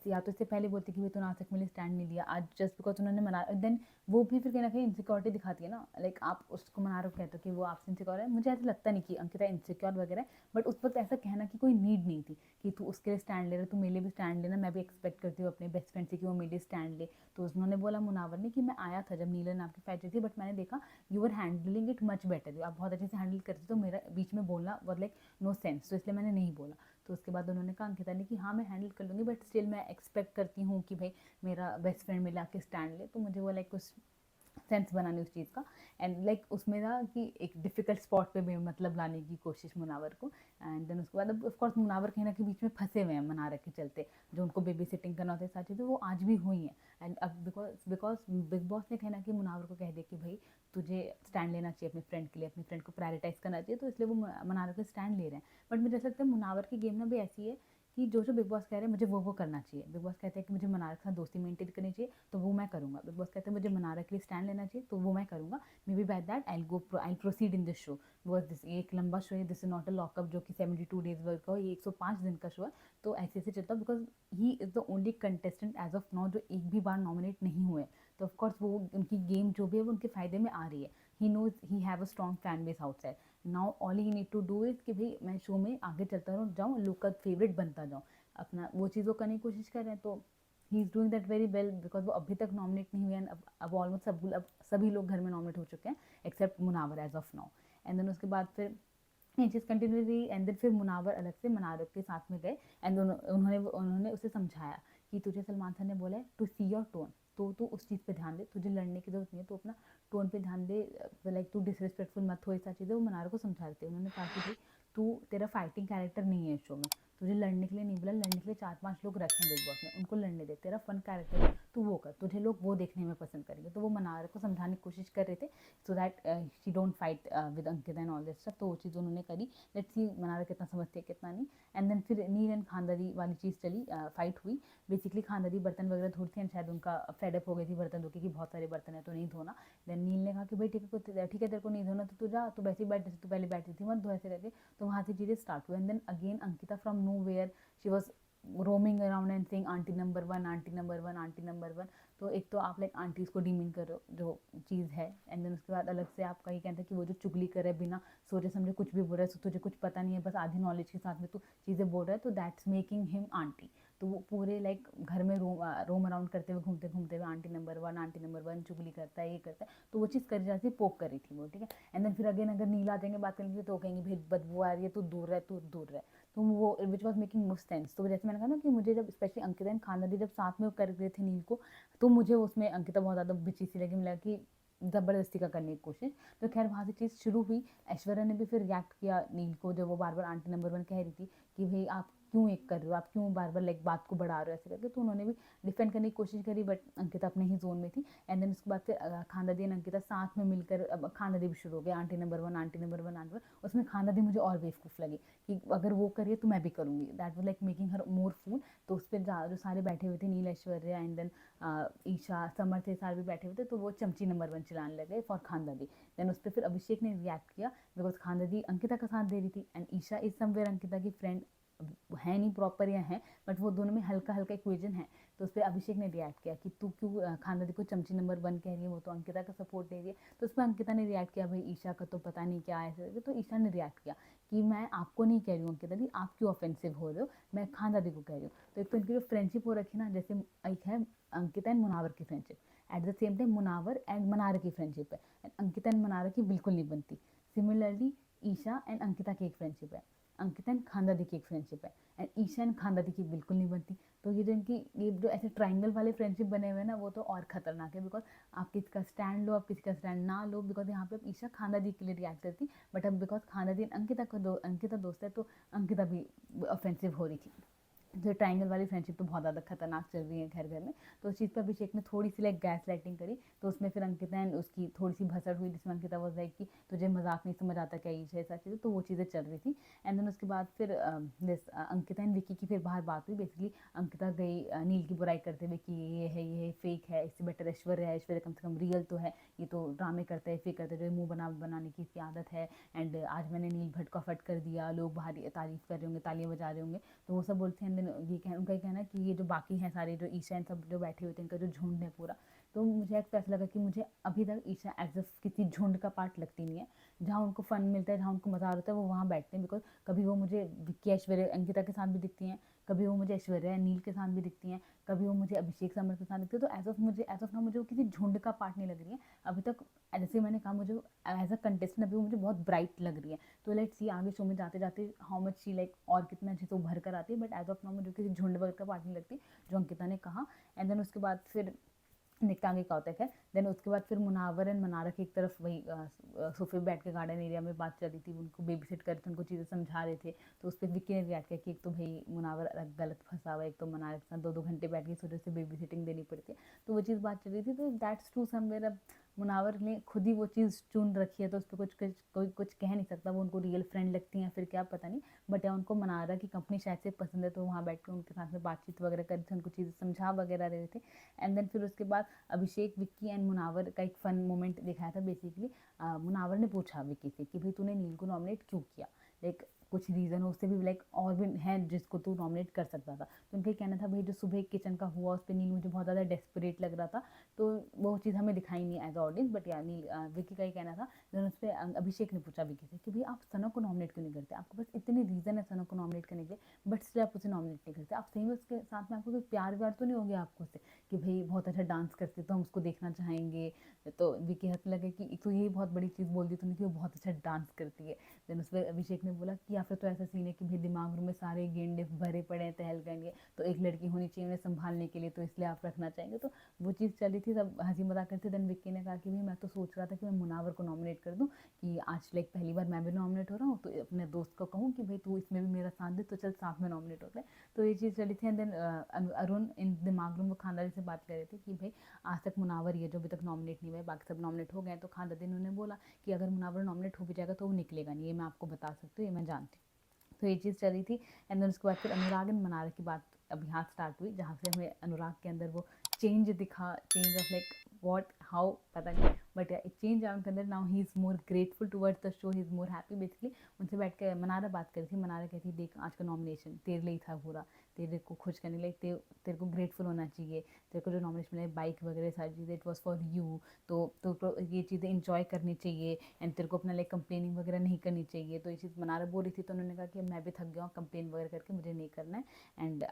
या तो इससे पहले बोलती कि भाई तूने आज तक मेरे लिए स्टैंड नहीं लिया, आज जस्ट बिकॉज उन्होंने मना, देन वो भी फिर कहीं ना कहीं इनसिक्योरिटी दिखाती है ना। लाइक आप उसको मनारा को कहते हो कि वो आपसे इनसिक्योर है, मुझे ऐसा लगता नहीं कि अंकिता इनसिक्योर वगैरह है, बट उस वक्त ऐसा कहना की कोई नीड नहीं थी कि तू उसके लिए स्टैंड ले रहा है, तू मेरे लिए भी स्टैंड लेना, मैं भी एक्सपेक्ट करती हूँ अपने बेस्ट फ्रेंड से कि वो मेरे लिए स्टैंड ले। तो उन्होंने बोला मुनावर ने कि मैं आया था जब नीलन आपकी फाइट थी, बट मैंने देखा you are handling it much better, आप बहुत अच्छे से हैंडल करते, तो मेरा बीच में बोलना वॉज लाइक नो सेंस, तो इसलिए मैंने नहीं बोला। तो उसके बाद उन्होंने कहा अंकिता ने कि हाँ मैं हैंडल कर लूँगी, बट स्टिल मैं एक्सपेक्ट करती हूँ कि भाई मेरा बेस्ट फ्रेंड मिला के स्टैंड ले। तो मुझे वो लाइक कुछ सेंस बनाने उस चीज़ का। एंड लाइक उसमें था कि एक डिफिकल्ट स्पॉट पे भी मतलब लाने की कोशिश मुनावर को। एंड देन उसके बाद अब ऑफकोर्स मुनावर कहीं ना कहीं बीच में फंसे हुए हैं मनारा के चलते, जो उनको बेबी सिटिंग करना होता है सारी चीज़ें वो आज भी हुई हैं। एंड अब बिकॉज बिग बॉस ने कहना कि मुनावर को कह दिया कि भाई तुझे स्टैंड लेना चाहिए अपने फ्रेंड के लिए, अपने फ्रेंड को प्रायोरिटाइज करना चाहिए, तो इसलिए वो मनावर के स्टैंड ले रहे हैं। बट मुझे ऐसा लगता है मुनावर की गेम ना भी ऐसी है कि जो बिग बॉस कह रहे हैं मुझे वो करना चाहिए। बिग बॉस कहते हैं कि मुझे मनारा के साथ दोस्ती मेंटेन करनी चाहिए, तो वो मैं करूँगा। बिग बॉस कहते हैं मुझे मनारा के लिए स्टैंड लेना चाहिए, तो वो मैं करूँगा। May be by that I proceed in this show. Because this एक लंबा शो है, this is not a lockup जो कि 72 डेज वर्क का हो, ये 105 दिन का शो है। तो ऐसे ऐसे चलता है, because he is the only contestant as of now जो एक भी बार नॉमिनेट नहीं हुए। तो ऑफकोर्स वो उनकी गेम जो भी है वो उनके फायदे में आ रही है। He knows he have a strong fan base outside. Now all he need to do is कि भाई मैं शो में आगे चलता रहूँ जाऊँ, लोग का फेवरेट बनता जाऊँ। अपना वो चीज़ वो करने की कोशिश कर रहे हैं, तो he is doing that very well because वो अभी तक नॉमिनेट नहीं हुए हैं। अब ऑलमोस्ट अब सभी लोग घर में नॉमिनेट हो चुके हैं except Munawar as of now. And then उसके बाद फिर ये चीज़ कंटिन्यू रही एंड देन फिर मुनावर अलग से मनारक के साथ में गए एंड उन्होंने उसे समझाया कि तुझे सलमान खान ने बोला है टू सी योर टोन, तो तू उस चीज़ पे ध्यान दे, तुझे लड़ने की जरूरत नहीं है, तो अपना टोन पे ध्यान दे, लाइक तू डिसरिस्पेक्टफुल मत हो, ये सारी चीज़ें वो मनारक को समझा रहे थे। उन्होंने कहा कि भाई तू तेरा फाइटिंग कैरेक्टर नहीं है शो में, तुझे लड़ने के लिए नहीं बोला, लड़ने के लिए 4-5 लोग रखे हैं बिग बॉस में, उनको लड़ने दे, तेरा फन कैरेक्टर है तू वो कर, तुझे लोग वो देखने में पसंद करेंगे। तो वो मनारक को समझाने की कोशिश कर रहे थे so that she don't fight with Ankita and all this stuff. तो वो चीज़ उन्होंने करी, लेट्स सी मनारक कितना समझते हैं कितना नहीं। एंड देन फिर नील एंड खानदादी वाली चीज़ चली, फाइट हुई। बेसिकली खानदादी बर्तन वगैरह धोती हैं, शायद उनका फेडअप हो गई थी बर्तन धो के कि बहुत सारे बर्तन है तो नहीं धोना। देन नील ने कहा कि भाई ठीक है तेरे को नहीं धोना तो तू जा, तू वैसे ही बैठ, जैसे तू पहले बैठी थी मत धो ऐसे करके। तो वहाँ से चीज़ें स्टार्ट हुई and then again Ankita from nowhere she was roaming around and saying aunty number 1, aunty number 1, aunty number 1। तो एक तो आप लाइक आंटीज़ को डीमिंग करो जो चीज़ है, एंड देन उसके बाद अलग से आपका ये कहता है कि वो जो चुगली करे बिना सोचे समझे कुछ भी बोल रहा है, तुझे कुछ पता नहीं है, बस आधी नॉलेज के साथ में तू चीज़ें बोल रहा है, तो दैट्स मेकिंग हिम आंटी। तो वो पूरे लाइक घर में रोम अराउंड करते हुए घूमते घूमते हुए आंटी नंबर 1, आंटी नंबर 1 चुगली करता है, ये करता है। तो वो चीज़ करी जाती पोक करी थी वो, ठीक है। एंड देन फिर अगेन अगर नीला आ जाएंगे बात करेंगे तो कहेंगे भाई बदबू आ रही है, तू दूर रहे, तू दूर रहे। तो वो which was making no sense. तो जैसे मैंने कहा ना कि मुझे जब स्पेशली अंकिता एंड खानदादी जब साथ में कर रहे थे नील को, तो मुझे उसमें अंकिता बहुत ज़्यादा बिची सी लगी, मिला कि ज़बरदस्ती का करने की कोशिश। तो खैर वहाँ से चीज़ शुरू हुई। ऐश्वर्या ने भी फिर रिएक्ट किया नील को, जब वो बार बार आंटी नंबर 1 कह रही थी कि भाई आप क्यों एक कर रहे हो, आप क्यों बार बार लाइक बात को बढ़ा रहे हो ऐसे करके। तो उन्होंने भी डिफेंड करने की कोशिश करी, बट अंकिता अपने ही जोन में थी। एंड देन उसके बाद फिर खानदादी एंड अंकिता साथ में मिलकर, अब खानदादी भी शुरू हो गया aunty number 1, aunty number 1, aunty. उसमें खानदादी मुझे और बेवकूफ़ लगी कि अगर वो करिए तो मैं भी करूँगी, that was like making her more fool. तो उस पर जो सारे बैठे हुए थे, नील, ऐश्वर्या एंड देन ईशा, समर थे, सारे भी बैठे हुए थे, तो वो चमची नंबर 1 चलाने लगे फॉर खानदादी। देन उस पर फिर अभिषेक ने रिएक्ट किया बिकॉज खानदादी अंकिता का साथ दे रही थी and Isha is somewhere Ankita की फ्रेंड है, नहीं प्रॉपर या है, बट वो दोनों में हल्का हल्का इक्वेजन है। तो उस पर अभिषेक ने रिएक्ट किया कि तू क्यों खानदादी को चमची नंबर 1 कह रही है, वो तो अंकिता का सपोर्ट दे रही है। तो उस पर अंकिता ने रिएक्ट किया भाई ईशा का तो पता नहीं क्या है। तो ईशा ने रिएक्ट किया कि मैं आपको नहीं कह रही हूँ अंकिता दी, आप क्यों ऑफेंसिव हो रहे हो, मैं खानदादी को कह रही हूँ। तो एक तो इनकी जो फ्रेंडशिप हो रखी ना, जैसे एक है अंकिता एंड मुनावर की friendship, at the same time Munawar and Mannara की फ्रेंडशिप है, एंड अंकिता एंड मनारा की बिल्कुल नहीं बनती। सिमिलरली ईशा एंड अंकिता की एक फ्रेंडशिप है, अंकिता एंड खानदादी की एक फ्रेंडशिप है, एंड ईशा एंड खानदादी की बिल्कुल नहीं बनती। तो ये जो इनकी ये जो ऐसे ट्राइंगल वाले फ्रेंडशिप बने हुए हैं ना, वो तो और खतरनाक है बिकॉज आप किसी का स्टैंड लो, आप किसी का स्टैंड ना लो, बिकॉज यहाँ पे ईशा खानदादी के लिए रिएक्ट करती, बट अब बिकॉज खानदादी अंकिता को अंकिता दोस्त है तो अंकिता भी ऑफेंसिव हो रही थी। जो ट्राइंगल वाली फ्रेंडशिप तो बहुत ज़्यादा खतरनाक चल रही है घर घर में। तो उस चीज़ पर अभिषेक ने थोड़ी सी लाइक गैस लाइटिंग करी, तो उसमें फिर अंकिता एंड उसकी थोड़ी सी भसड़ हुई, जिसमें अंकिता वॉज लाइक कि तुझे मजाक नहीं समझ आता क्या ईशा, ऐसा चीज़ें, तो वो चीज़ें चल रही थी। एंड देन उसके बाद फिर अंकिता एंड विक्की की फिर बाहर बात हुई। बेसिकली अंकिता गई नील की बुराई करते हुए कि ये फेक है, इससे बेटर ऐश्वर्या है, ऐश्वर्या कम से कम रियल तो है, ये तो ड्रामे करते हैं, फेक करते हैं, जो मुँह बनाने की इसकी आदत है। एंड आज मैंने नील भट्ट का फट कर दिया, लोग बाहर तारीफ कर रहे होंगे, तालियां बजा रहे होंगे, तो वो सब बोलते हैं। ये उनका कहना है कि ये जो बाकी हैं सारे जो ईशा सब जो बैठे हुए थे, इनका जो झुंड है पूरा। तो मुझे एक ऐसा लगा कि मुझे अभी तक ईशा एज किसी झुंड का पार्ट लगती नहीं है। जहाँ उनको फन मिलता है, जहाँ उनको मज़ा आता है, वो वहाँ बैठते हैं। बिकॉज कभी वो मुझे विक्की ऐश्वर्या अंकिता के साथ भी दिखती हैं, कभी वो मुझे ऐश्वर्या नील के साथ भी दिखती हैं, कभी वो मुझे अभिषेक समर के साथ दिखती है। तो एज ऑफ नाउ मुझे वो किसी झुंड का पार्ट नहीं लग रही है अभी तक। जैसे मैंने कहा, मुझे एज अ कंटेस्टेंट अभी वो मुझे बहुत ब्राइट लग रही है। तो लेट्स सी आगे शो में जाते जाते हाउ मच शी लाइक और कितना अच्छे से उभर कर आती है। बट एज ऑफ नाउ मुझे किसी झुंड वर्ग का पार्ट नहीं लगती, जो अंकिता ने कहा। एंड देन उसके बाद फिर देखते आगे क्या होता है। देन उसके बाद फिर मुनावर एंड मनारा की एक तरफ वही सोफे पे बैठ के गार्डन एरिया में बात चल रही थी, उनको बेबी सिट कर थे, उनको चीज़ें समझा रहे थे। तो उस पर विक्की ने रिएक्ट किया कि एक तो भाई मुनावर गलत फंसा हुआ है, एक तो मनारा के साथ 2-2 घंटे बैठ के इस वजह से बेबी सिटिंग देनी पड़ती है। तो वो चीज़ बात चल रही थी। तो दैट्स ट्रू समवेयर। अब मुनावर ने खुद ही वो चीज़ चुन रखी है, तो उस पर कोई कुछ कह नहीं सकता। वो उनको रियल फ्रेंड लगती हैं फिर क्या पता नहीं, बट या उनको मनारा की कंपनी शायद से पसंद है, तो वहाँ बैठ के उनके साथ में बातचीत वगैरह कर रहे थे, उनको चीज़ें समझा वगैरह रहे थे। एंड देन फिर उसके बाद अभिषेक, विक्की एंड मुनावर का एक फन मोमेंट दिखाया था। बेसिकली मुनावर ने पूछा विक्की से कि भाई तूने नील को नॉमिनेट क्यों किया, लाइक कुछ रीज़न हो उससे भी लाइक और भी हैं जिसको तू नॉमिनेट कर सकता था। तो उनका कहना था भाई जो सुबह किचन का हुआ उस पर नील मुझे बहुत ज़्यादा डेस्परेट लग रहा था, तो वो चीज़ हमें दिखाई नहीं एज ऑडियंस, बट या नील विक्की का ही कहना था। देन उस पर अभिषेक ने पूछा विक्की से कि भाई आप सना को नॉमिनेट क्यों नहीं करते, आपके पास इतने रीज़न है सना को नॉमिनेट करने के लिए बट स्टिल आप उसे नॉमिनेट नहीं करते, आप सही में उसके साथ में आपको कोई प्यार व्यार तो नहीं हो गया आपको उससे कि भाई बहुत अच्छा डांस करती तो हम उसको देखना चाहेंगे। तो विकी हंसने लगे कि तो यही बहुत बड़ी चीज़ बोल दी तूने कि वो बहुत अच्छा डांस करती है। देन उस पर अभिषेक ने बोला कि या फिर तो ऐसा सीन है कि भाई दिमाग में सारे गेंडे भरे पड़े हैं तहल गएंगे, तो एक लड़की होनी चाहिए उन्हें संभालने के लिए, तो इसलिए आप रखना चाहेंगे। तो वो चीज़ चली थी, सब हंसी मजाक करते। देन विक्की ने कहा कि भाई मैं तो सोच रहा था कि मैं मुनावर को नॉमिनेट कर दूँ कि आज लाइक पहली बार मैं भी नॉमिनेट हो रहा हूँ, तो अपने दोस्त को कहूँ कि भाई तू इसमें भी मेरा साथ दे, तो चल साथ में नॉमिनेट होते हैं। तो ये चीज़ चली थी। एंड देन अरुण इन दिमाग में वो खानदानी से बात कर रहे थे कि भाई आज तक मुनावर ही है जो अभी तक नॉमिनेट नहीं हुआ है, बाकी सब नॉमिनेट हो गए। तो खानदानी ने बोला कि अगर मुनावर नॉमिनेट हो भी जाएगा तो वो निकलेगा नहीं, ये मैं आपको बता सकती हूँ, ये मैं जानती हूँ। तो ये चीज़ चली थी। एंड देन उसके बाद फिर अनुराग एंड मनारा की बात अब यहाँ स्टार्ट हुई, जहाँ से हमें अनुराग के अंदर वो चेंज दिखा, change of like what how पता नहीं, बट इट चेंज आउट के अंदर। Now he is more grateful towards the show, he is more happy. Basically उनसे बैठ के मनारा बात करी थी, मनारा कहती देख आज का नॉमिनेशन तेरे लिए ही था पूरा, तेरे को खुश करने लिए, तेरे को ग्रेटफुल होना चाहिए, तेरे को जो नॉमिनेशन मिले बाइक वगैरह सारी चीज़ें इट वॉज फॉर यू, तो ये चीज़ें इंजॉय करनी चाहिए एंड तेरे को अपना लाइक कंप्लेनिंग वगैरह नहीं करनी चाहिए। तो ये चीज़ मनारा बोल रही थी, तो उन्होंने कहा कि मैं भी थक गया हूँ कंप्लेन वगैरह करके, मुझे नहीं करना है एंड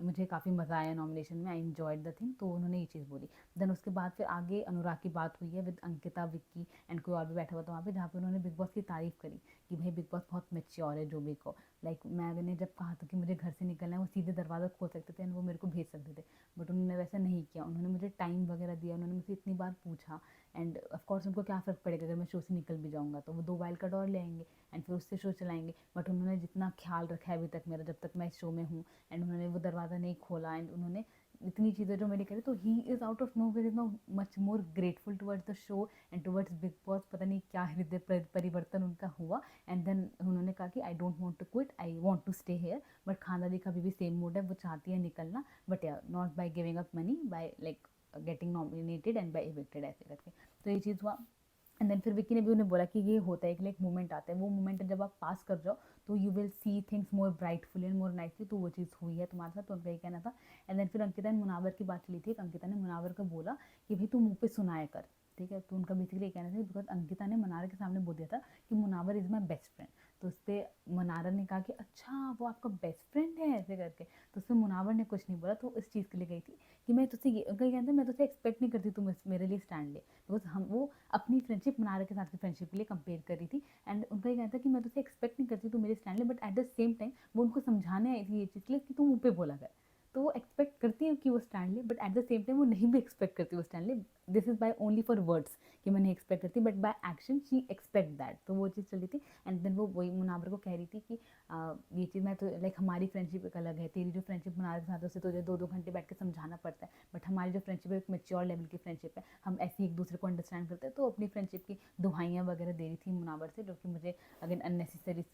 मुझे काफ़ी मज़ा आया नॉमिनेशन में, आई एन्जॉयड द थिंग। तो उन्होंने ये चीज़ बोली। देन उसके बाद फिर आगे अनुराग की बात हुई है विद अंकिता, विक्की एंड कोई और भी बैठा हुआ था वहाँ पे, जहाँ पे उन्होंने बिग बॉस की तारीफ़ करी कि भाई बिग बॉस बहुत मेच्योर है, जो भी को लाइक मैंने जब कहा था कि मुझे घर से निकलना है वो सीधे दरवाज़ा खोल सकते थे एंड वो मेरे को भेज सकते थे, बट उन्होंने वैसा नहीं किया, उन्होंने मुझे टाइम वगैरह दिया, उन्होंने मुझसे इतनी बार पूछा। एंड ऑफकोर्स उनको क्या फ़र्क पड़ेगा अगर मैं शो से निकल भी जाऊँगा, तो वो 2 वाइल्ड कार्ड और ले आएंगे एंड फिर उससे शो चलाएंगे। बट उन्होंने जितना ख्याल रखा है अभी तक मेरा, जब तक मैं इस शो में हूँ, एंड उन्होंने वो दरवाज़ा नहीं खोला एंड उन्होंने इतनी चीज़ें जो मेरी करी, तो he is out of nowhere is no much more grateful towards the show and towards Bigg Boss. पता नहीं क्या हृदय परिवर्तन उनका हुआ। एंड देन उन्होंने कहा कि I don't want to quit, I want to stay here. But खानदानी का भी सेम मूड है, वो चाहती है निकलना, but yeah not by giving up money, by like getting nominated and by evicted, ऐसे करके। तो ये चीज़ हुआ। एंड देन फिर विक्की ने भी उन्हें बोला कि ये होता है, एक लाइक मोमेंट आता है, वो मोमेंट जब आप पास कर जाओ तो you will see things more brightfully and more nicely. तो वो चीज़ हुई है तुम्हारे साथ, तो उनका ये कहना था। एंड देन फिर अंकिता ने मुनावर की बात चली थी, अंकिता ने मुनावर को बोला कि भाई तू मुँह पे सुनाया कर, ठीक है। तो उनका बेसिकली ये कहना था बिकॉज अंकिता ने मनारा के सामने बोल दिया था कि Munawar is my best friend. तो उस पर मनारा ने कहा कि अच्छा वो आपका बेस्ट फ्रेंड है, ऐसे करके। तो उसमें मुनावर ने कुछ नहीं बोला, तो इस चीज़ के लिए गई थी कि मैं तुझसे ये, उनका ये कहना था मैं तुझसे एक्सपेक्ट नहीं करती तुम मेरे लिए स्टैंड ले, बिकॉज हम वो अपनी फ्रेंडशिप मनारा के साथ की फ्रेंडशिप के लिए कंपेयर कर रही थी। एंड उनका ये कहना था कि मैं तुझसे एक्सपेक्ट नहीं करती तू मेरे स्टैंड ले, but at the same time वो उनको समझाने आई थी ये चीज़ के लिए कि तू मुँह पे बोला कर। तो वो एक्सपेक्ट करती है कि वो स्टैंड ले, but at the same time वो नहीं भी एक्सपेक्ट करती वो स्टैंड ले। This is by only for words कि मैं नहीं एक्सपेक्ट करती, but by action she expect that. तो वो चीज़ चली थी। एंड देन वो वही मुनावर को कह रही थी कि ये चीज़ मैं तो लाइक हमारी फ्रेंडशिप एक अलग है, तेरी जो फ्रेंडशिप मुनावर के साथ है उसे तुझे 2-2 घंटे बैठ के समझाना पड़ता है, बट हमारी जो फ्रेंडशिप है एक मेच्योर लेवल की फ्रेंडशिप है, हम ऐसे एक दूसरे को अंडरस्टैंड करते हैं। तो अपनी फ्रेंडशिप की दुहाइयाँ वगैरह दे रही थी मुनावर से, जो कि मुझे अगेन अननेसेसरी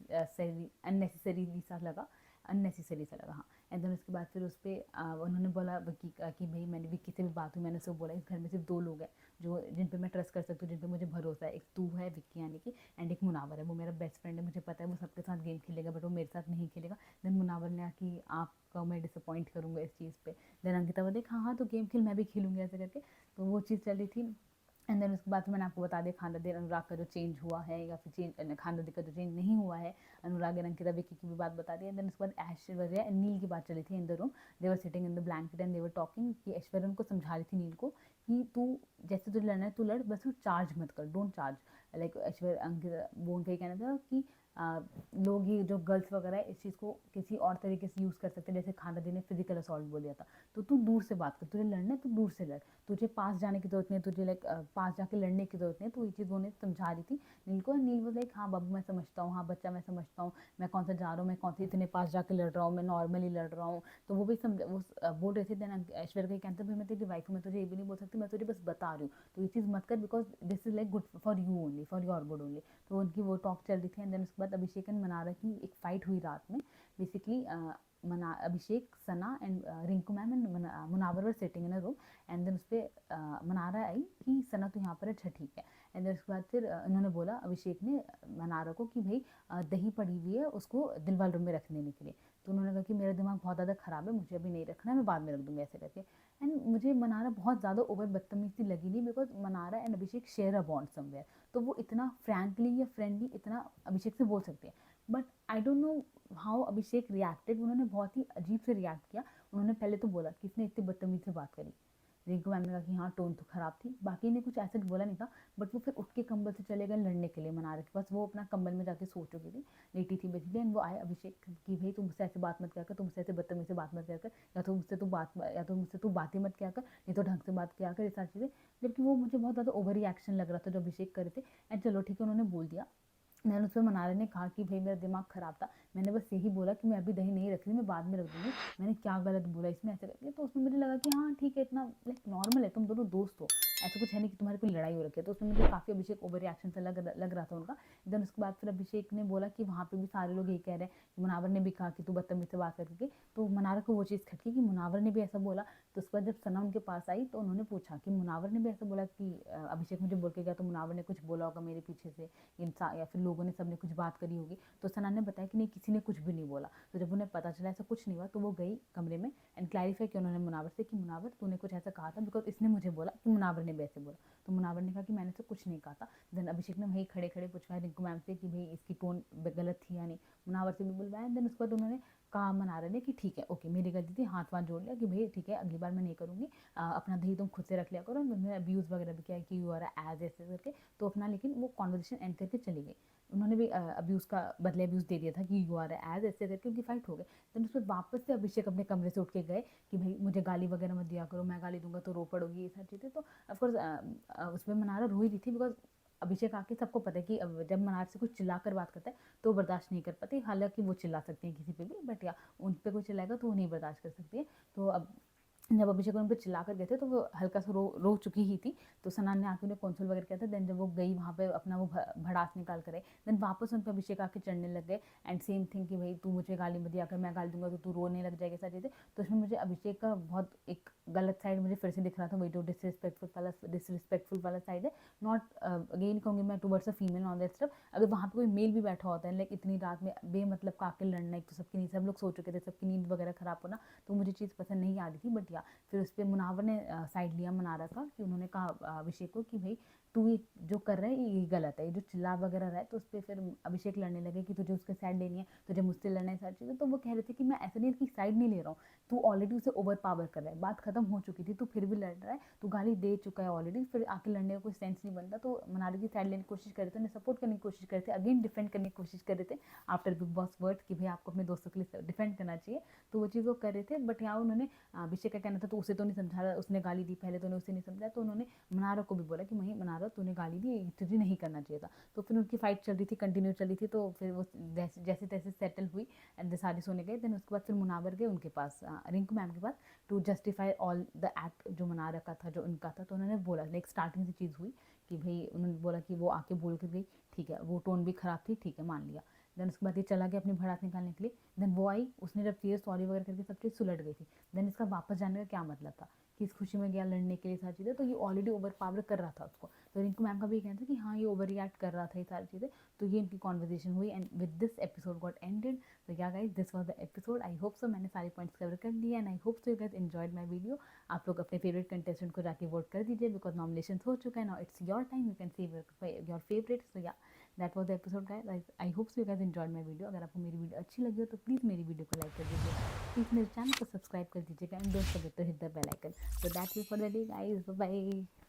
सा लगा, अननेसेसरी सा लगा, हाँ। एंड देन उसके बाद फिर उस पर उन्होंने बोला विक्की कि भाई मैंने विक्की से भी बात हुई, मैंने उसको बोला इस घर में सिर्फ 2 लोग हैं जो जिन पे मैं ट्रस्ट कर सकती हूँ, जिन पे मुझे भरोसा है, एक तू है विक्की यानी कि, एंड एक मुनावर है, वो मेरा बेस्ट फ्रेंड है, मुझे पता है वो सबके साथ गेम खेलेगा बट वो मेरे साथ नहीं खेलेगा। देन मुनावर ने कहा कि आपका मैं डिसअपॉइंट करूँगा इस चीज़ पे। देन अंकिता बोले हाँ हाँ तो गेम खेल, मैं भी खेलूँगी, ऐसे करके। तो वो चीज़ चली थी। एंड देन उसके बाद मैंने आपको बता दिया खानदान अनुराग का जो चेंज हुआ है, या फिर चेंज खानदान का जो चेंज नहीं हुआ है, अनुराग एंड अंकिता विक्की की भी बात बता दी। एंड देन उसके बाद ऐश्वर्या एंड नील की बात चली थी in the room, they were sitting in the blanket and they were talking, कि ऐश्वर्या उनको समझा रही थी नील को कि तू जैसे तुझे लड़ना है तू लड़, बस तू चार्ज मत कर, don't charge. Like Aishwarya Ankita वो उनका ही कहना था कि लोग ही जो गर्ल्स वगैरह है इस चीज़ को किसी और तरीके से यूज़ कर सकते हैं, जैसे खानदान ने फिजिकल असॉल्ट बोल दिया था। तो तू दूर से बात कर, तुझे लड़ना है तो दूर से लड़, तुझे पास जाने की जरूरत नहीं, तुझे लाइक पास जाके लड़ने की जरूरत नहीं। तो ये चीज़ उन्हें समझा रही थी नील को। नील वो लाइक हाँ बाबू मैं समझता हूँ, हाँ बच्चा मैं समझता हूँ, मैं कौन सा जा रहा हूँ, मैं कौन से इतने पास जाके लड़ रहा हूँ, मैं नॉर्मली लड़ रहा हूँ। तो वो भी समझ वो बोल रहे थे। देन ऐश्वर्या का कहते भाई मैं तेरी वाइफ हूँ, मैं तुझे ये भी नहीं बोल सकती, मैं तुझे बस बता रही हूँ, तो ये चीज़ मत कर, because this is like good for you only, for your good only. तो उनकी वो टॉक चल रही थी। एंड देन उसके बाद अभिषेक एंड मनारा की एक फाइट हुई रात में। Basically Mannara Abhishek, Sana and Rinku ma'am and Munawar were sitting in a room and then उस पर मनारा आई कि सना तो यहाँ पर है, अच्छा ठीक है। एंड देन उसके बाद फिर उन्होंने बोला अभिषेक ने मनारा को कि भाई दही पड़ी हुई है उसको दिलवाल रूम में रख देने के लिए। तो उन्होंने कहा कि मेरा दिमाग बहुत ज़्यादा ख़राब है, मुझे अभी नहीं रखना है, मैं बाद में रख दूँगी ऐसे करके। एंड मुझे मनारा बहुत ज़्यादा ओवर बदतमीज़ी लगी नहीं, because Mannara and Abhishek share a bond somewhere, तो वो इतना फ्रैंकली या फ्रेंडली इतना अभिषेक से बोल सकते हैं। But I don't know how Abhishek reacted, उन्होंने बहुत ही अजीब से रिएक्ट किया। उन्होंने पहले तो बोला कि इसने इतनी बदतमीज़ी से बात करी। रिंकू मैम ने कहा कि हाँ टोन तो ख़राब थी, बाकी ने कुछ ऐसा बोला नहीं था। बट वो फिर उठ के कंबल से चले गए लड़ने के लिए मनारा के पास। वो अपना कंबल में जाके सो चुकी थी, लेटी थी बेसिकली। एंड वो आए अभिषेक कि भाई तुम मुझसे ऐसे बात मत किया कर, तुम मुझसे ऐसे बदतमीजी से बात मत किया कर, या तो मुझसे तू बात ही मत किया कर, नहीं तो ढंग से बात किया कर, ये सारी चीज़ें। जबकि वो मुझे बहुत ज़्यादा ओवर रिएक्शन लग रहा था जो अभिषेक कर रहे थे। एंड चलो ठीक है, उन्होंने बोल दिया। मैंने उसमें मनारा ने कहा कि भाई मेरा दिमाग ख़राब था, मैंने बस यही बोला कि मैं अभी दही नहीं रख रही, मैं बाद में रख दूँगी, मैंने क्या गलत बोला इसमें ऐसे करके। तो उसमें मुझे लगा कि हाँ ठीक है, इतना लाइक नॉर्मल है, तुम दोनों दोस्त हो, ऐसा कुछ है नहीं कि तुम्हारी कोई लड़ाई हो रखी है। तो उसमें मुझे काफ़ी अभिषेक ओवर रिएक्शन से लग रहा था उनका। देन उसके बाद फिर अभिषेक ने बोला कि वहाँ पे भी सारे लोग यही कह रहे हैं कि मुनावर ने भी कहा कि तू बदतमीज से बात करके। तो मुनावर को वो चीज़ खटकी कि मुनावर ने भी ऐसा बोला। तो उसके बाद जब सना उनके पास आई तो उन्होंने पूछा कि मुनावर ने भी ऐसा बोला कि अभिषेक मुझे बोल के गया, तो मुनावर ने कुछ बोला होगा मेरे पीछे से या फिर लोगों ने सबने कुछ बात करी होगी। तो सना ने बताया कि नहीं, किसी ने कुछ भी नहीं बोला। तो जब उन्हें पता चला ऐसा कुछ नहीं हुआ, तो वो गई कमरे में एंड क्लैरिफाई किया उन्होंने मुनावर से कि मुनावर तूने कुछ ऐसा कहा था, बिकॉज इसने मुझे बोला कि मुनावर ने भी ऐसे बोला। तो मुनावर ने कहा कि मैंने तो कुछ नहीं कहा था। देन अभिषेक ने वहीं खड़े खड़े पूछा रिंकू मैम से कि भाई इसकी टोन गलत थी या नहीं, मुनावर से भी बुलवाया। देन उसके बाद उन्होंने कहा मनारा ने कि ठीक है ओके मेरी गलती थी, हाथ वाथ जोड़ लिया कि भाई ठीक है अगली बार मैं नहीं करूँगी, अपना दही तुम खुद से रख लिया करो। उन्होंने अब्यूज़ वगैरह भी किया कि यू आर एज ऐसे करके। तो अपना लेकिन वो कॉन्वर्सेशन एंड करके चली गई। उन्होंने भी अब्यूज़ का बदले अब्यूज़ दे दिया था कि यू आर एज ऐसे करके उनकी फाइट हो गई। देन उसमें वापस से अभिषेक अपने कमरे से उठ के गए कि भाई मुझे गाली वगैरह मत दिया करो, मैं गाली दूंगा तो रो पड़ोगी, ये सारी चीज़ें। तो ऑफकोर्स उसमें मनारा रो ही रही थी, बिकॉज अभिषेक आके सबको पता है कि जब मनार से कुछ चिल्ला कर बात करता है तो बर्दाश्त नहीं कर पाती। हालांकि वो चिल्ला सकते हैं किसी पे भी, बट या उन पे कोई चिल्लाएगा तो वो नहीं बर्दाश्त कर सकती है। तो अब जब अभिषेक उन पर चिल्ला कर गए थे तो वो हल्का सा रो चुकी ही थी। तो सनान ने आके उन्हें कंसोल वगैरह किया था। देन जब वो गई वहाँ पे अपना वो भड़ास निकाल कर आई, देन वापस उन पर अभिषेक आके चढ़ने लग गए एंड सेम थिंग कि भाई तू मुझे गाली मत दिया कर, मैं गाली दूंगा तो तू रोने लग जाएगी, सारी चीज़ें। तो उसमें मुझे अभिषेक का बहुत एक गलत साइड मुझे फिर से दिख रहा था, वही जो डिसरिस्पेक्टफुल वाला साइड है। नॉट अगेन कहूँगी मैं towards a female on that stuff. अगर वहाँ पे कोई मेल भी बैठा होता है लाइक इतनी रात में बेमतलब का आके लड़ना, एक तो सबकी नींद, सब लोग सो चुके थे, सबकी नींद वगैरह ख़राब होना, तो मुझे चीज़ पसंद नहीं आ रही थी। बट या फिर उस पर मुनावर ने साइड लिया मनारा का कि उन्होंने कहा अभिषेक को कि भाई तू ये जो कर रहा है ये गलत है, ये जो चिल्ला वगैरह रहा है। तो उस पर फिर अभिषेक लड़ने लगे कि तुझे उसके साइड लेनी है, तुझे मुझसे लड़ना है, सारी चीज़ें। तो वो कह रहे थे कि मैं ऐसा नहीं कि साइड नहीं ले रहा हूँ, तू ऑलरेडी उसे ओवर पावर कर रहा है, बात खत्म हो चुकी थी, तू फिर भी लड़ रहा है, तू गाली दे चुका है ऑलरेडी, फिर आके लड़ने का कोई सेंस नहीं बनता। तो मनारा की साइड लेने की कोशिश कर रहे थे, उन्हें सपोर्ट करने की कोशिश कर रहे थे, अगेन डिफेंड करने की कोशिश कर रहे थे आफ्टर बिग बॉस वर्ड कि भाई आपको अपने दोस्तों के लिए डिफेंड करना चाहिए। तो वो चीज़ वो कर रहे थे। बट यहाँ उन्होंने अभिषेक का कहना था तो उसे तो नहीं समझा, उसने गाली दी पहले, तो उन्हें उसे नहीं समझा। तो उन्होंने मनारा को भी बोला कि वहीं मनारा तूने गाली दी, तुझे नहीं करना चाहिए था। तो फिर उनकी फाइट चल रही थी, कंटिन्यू चल रही थी। तो फिर वो जैसे तैसे सेटल हुई एंड सारे सोने गए। देन उसके बाद फिर मुनावर गए उनके पास, रिंकू मैम के पास, to justify all the act जो मनारा का था, जो उनका था। तो उन्होंने बोला लाइक स्टार्टिंग से चीज़ हुई कि भाई उन्होंने बोला कि वो आके बोल कर गई, ठीक है वो टोन भी ख़राब थी, ठीक है मान लिया। देन उसके बाद ये चला गया अपनी भड़ास निकालने के लिए। देन वो आई, उसने जब चीज़ सॉरी वगैरह करके सब चीज़ सुलट गई थी। देन इसका वापस जाने का क्या मतलब था कि इस खुशी में गया लड़ने के लिए सारी चीज़ें, तो ये ऑलरेडी ओवर पावर कर रहा था उसको। तो रिंकू मैम का भी कहना था कि हाँ ये ओवर रिएक्ट कर रहा था ये सारी चीज़ें। तो ये इनकी कॉन्वर्जेशन हुई and with this episode got ended. तो क्या guys, this was the episode. I hope सो मैंने सारे पॉइंट्स कवर कर लिए and I hope so you guys enjoyed my video. आप लोग अपने फेवरेट कंटेस्टेंट को जाके वोट कर दीजिए, बिकॉज नॉमिनेशन हो चुका है, now it's your time, you can see your favourite. So yeah that was the episode guys. I hope so you guys enjoyed my video. अगर आपको मेरी वीडियो अच्छी लगी हो तो प्लीज़ मेरी वीडियो को लाइक कर दीजिए, प्लीज़ मेरे चैनल को सब्सक्राइब कर दीजिएगा and don't forget to hit the bell icon. So that's it for the day guys, bye bye.